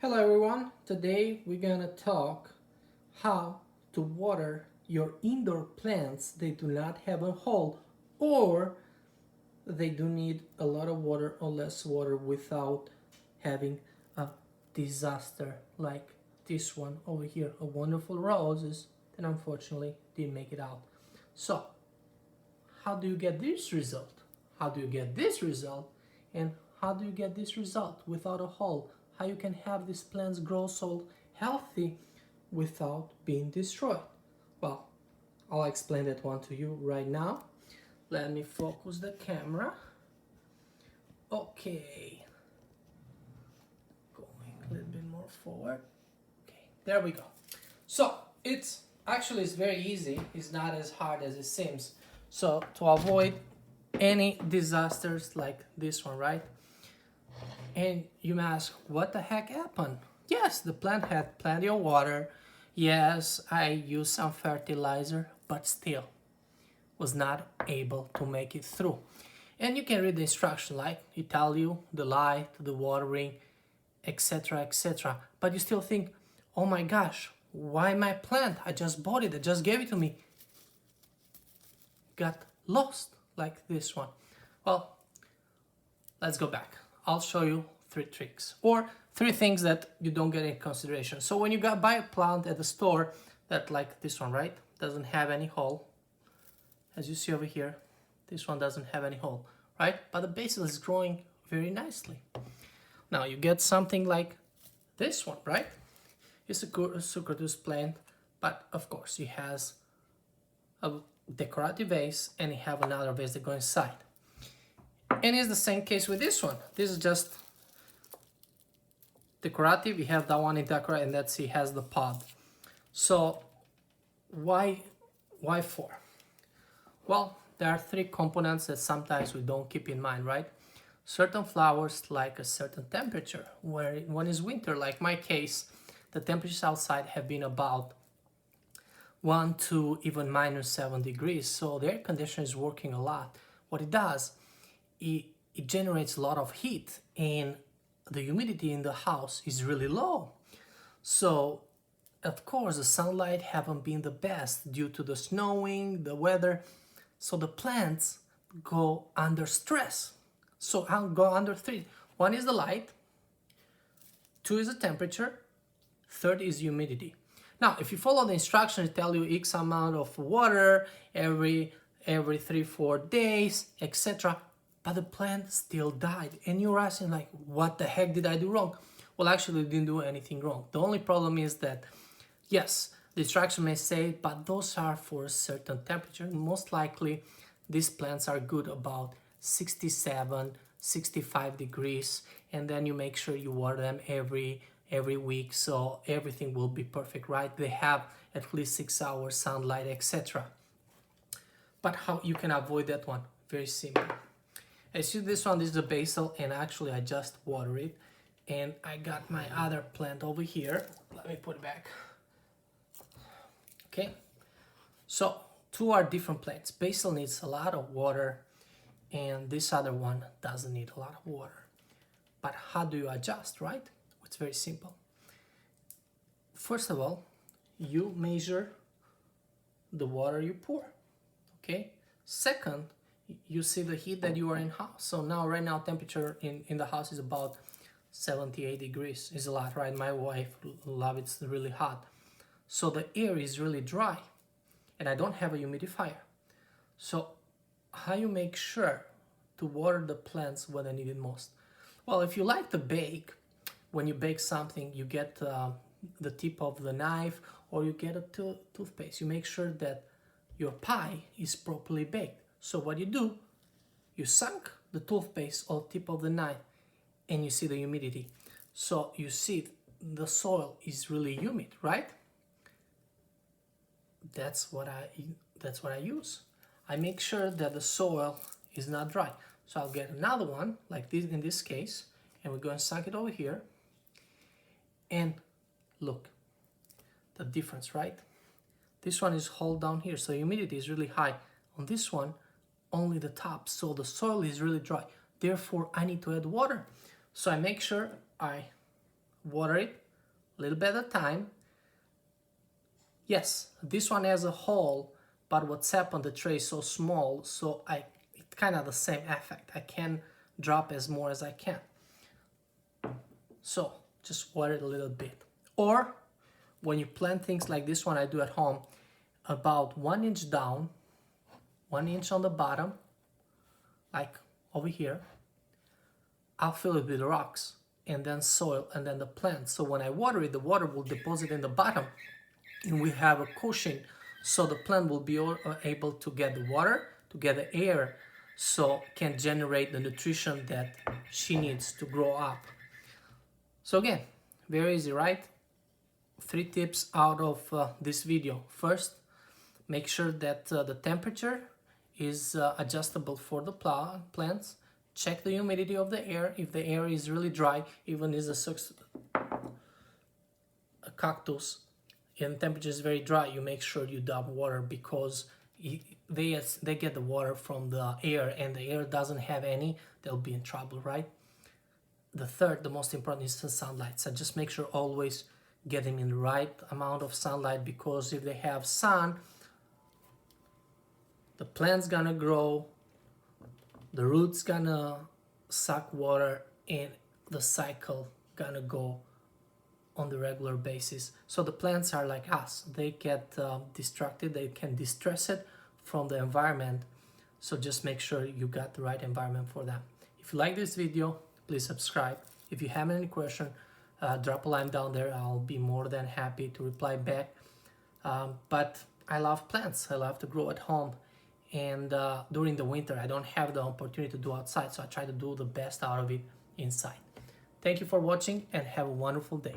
Hello everyone, today we're gonna talk how to water your indoor plants. They do not have a hole or they do need a lot of water or less water without having a disaster like this one over here, a wonderful roses that unfortunately didn't make it out. So how do you get this result? How do you get this result? And how do you get this result without a hole? How you can have these plants grow so healthy without being destroyed? Well, I'll explain that one to you right now. Let me focus the camera. Okay. Going a little bit more forward. Okay, there we go. So it's very easy. It's not as hard as it seems. So to avoid any disasters like this one, right? And you may ask, what the heck happened? Yes, the plant had plenty of water. Yes, I used some fertilizer, but still was not able to make it through. And you can read the instruction, like it tell you the light, the watering, etc., etc. But you still think, oh my gosh, why my plant? I just bought it, I just gave it to me, got lost like this one. Well, let's go back. I'll show you 3 tricks or 3 things that you don't get in consideration. So when you buy a plant at the store that like this one, right, doesn't have any hole, as you see over here, this one doesn't have any hole, right? But the basil is growing very nicely. Now you get something like this one, right? It's a succotus plant, but of course it has a decorative vase and you have another vase that goes inside. And it's the same case with this one. This is just decorative. You have that one in decorative, and that's it has the pod. So why 4? Well, there are 3 components that sometimes we don't keep in mind, right? Certain flowers like a certain temperature, where when it's winter, like my case, the temperatures outside have been about 1 to even -7 degrees. So the air conditioner is working a lot. What it does, it generates a lot of heat and the humidity in the house is really low. So of course the sunlight haven't been the best due to the snowing, the weather. So the plants go under stress. So I'll go under 3. 1 is the light, 2 is the temperature, 3rd is humidity. Now, if you follow the instructions, tell you X amount of water every 3-4 days, etc. But the plant still died. And you're asking like, what the heck did I do wrong? Well, actually, I didn't do anything wrong. The only problem is that, yes, the instruction may say, but those are for a certain temperature. Most likely, these plants are good about 67, 65 degrees. And then you make sure you water them every week, so everything will be perfect, right? They have at least 6 hours sunlight, etc. But how you can avoid that one? Very simple. I see this one, this is the basil, and actually I just water it. And I got my other plant over here. Let me put it back. Okay, so 2 are different plants. Basil needs a lot of water, and this other one doesn't need a lot of water. But how do you adjust, right? It's very simple. First of all, you measure the water you pour, okay? Second, you see the heat that you are in house. So now, right now, temperature in the house is about 78 degrees. It's a lot, right? My wife loves it, it's really hot. So the air is really dry, and I don't have a humidifier. So how you make sure to water the plants when they need it most? Well, if you like to bake, when you bake something, you get the tip of the knife or you get a toothpaste. You make sure that your pie is properly baked. So what you do, you sunk the toothpaste or tip of the knife and you see the humidity. So you see the soil is really humid, right? That's what I use. I make sure that the soil is not dry. So I'll get another one like this in this case, and we're going to sunk it over here. And look, the difference, right? This one is hold down here, so humidity is really high. On this one, only the top, so the soil is really dry. Therefore, I need to add water. So I make sure I water it a little bit at a time. Yes, this one has a hole, but what's happened, the tray is so small, so it's kind of the same effect. I can drop as more as I can. So just water it a little bit. Or when you plant things like this one I do at home, about 1 inch down, 1 inch on the bottom, like over here, I'll fill it with rocks and then soil and then the plant. So when I water it, the water will deposit in the bottom and we have a cushion, so the plant will be able to get the water, to get the air, so can generate the nutrition that she needs to grow up. So again, very easy, right? 3 tips out of this video. First, make sure that the temperature is adjustable for the plants. Check the humidity of the air. If the air is really dry, even is a cactus, and temperature is very dry, you make sure you dump water, because they get the water from the air and the air doesn't have any, they'll be in trouble, right? The third, the most important, is the sunlight. So just make sure always get them in the right amount of sunlight, because if they have sun, the plant's gonna grow, the roots gonna suck water, and the cycle gonna go on the regular basis. So the plants are like us, they get distracted, they can distress it from the environment. So just make sure you got the right environment for them. If you like this video, please subscribe. If you have any question, drop a line down there. I'll be more than happy to reply back. But I love plants, I love to grow at home, and during the winter I don't have the opportunity to do outside, so I try to do the best out of it inside. Thank you for watching and have a wonderful day.